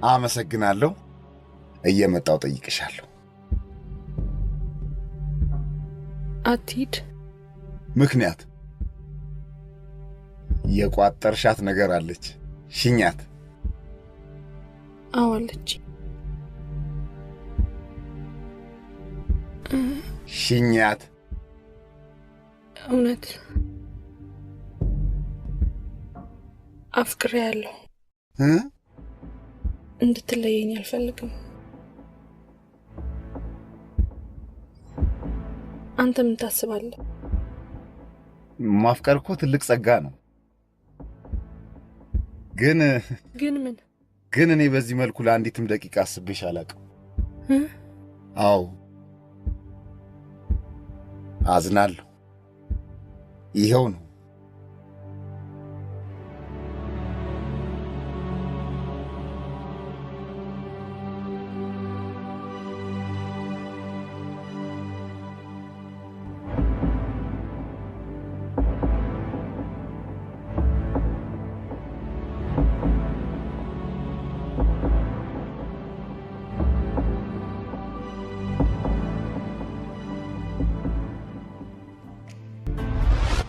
አመሰግናለሁ። እየመጣው ጠይቅሻለሁ። አትሂድ። ምክንያት? የቋጠርሻት ነገር አለች። ሽኛት። አዋለች። ሽኛት። እውነት አፍቅሬያለሁ። እንድትለየኝ አልፈልግም። አንተ ምን ታስባለህ? ማፍቀር እኮ ትልቅ ጸጋ ነው። ግን ምን? ግን እኔ በዚህ መልኩ ለአንዲትም ደቂቃ አስቤሽ አላውቅም። አዎ አዝናለሁ። ይሄው ነው።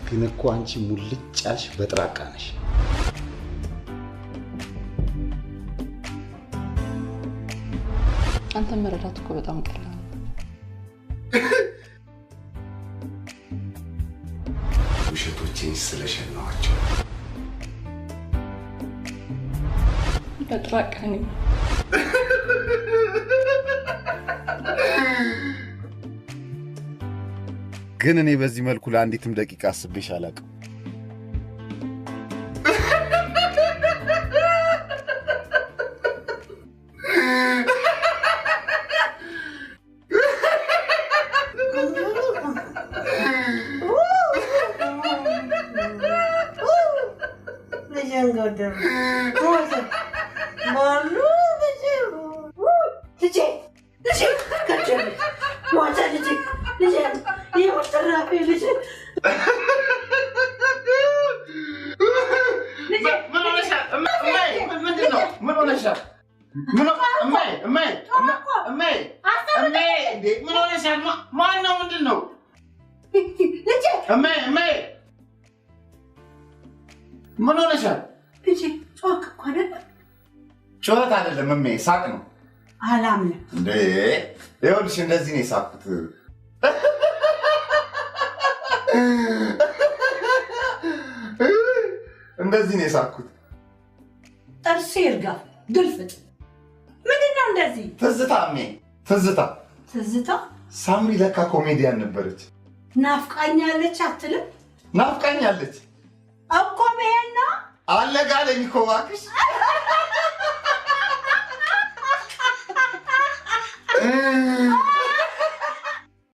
ግን እኮ አንቺ ሙልጫሽ በጥራቃ ነሽ። አንተ መረዳት እኮ በጣም ቀላል ነው። ውሸቶቼን ስለሸናዋቸው በጥራቃ ነኝ። ግን እኔ በዚህ መልኩ ለአንዲትም ደቂቃ አስቤሽ አላውቅም። ምን ሆነሻል? ጮክ እኮ አይደለም። ጮት አይደለም እሜ፣ ሳቅ ነው። አላምንም እንዴ! ይኸውልሽ እንደዚህ ነው የሳቅኩት። እንደዚህ ነው የሳቅኩት። ጥርሴ ይርጋ ድልፍጥ። ምንድነው እንደዚህ? ትዝታ እሜ፣ ትዝታ። ትዝታ? ሳምሪ ለካ ኮሜዲያን ነበረች። ናፍቃኛለች አትልም? ናፍቃኛለች እኮ መሄድ ነው። አለጋለኝ እኮ እባክሽ።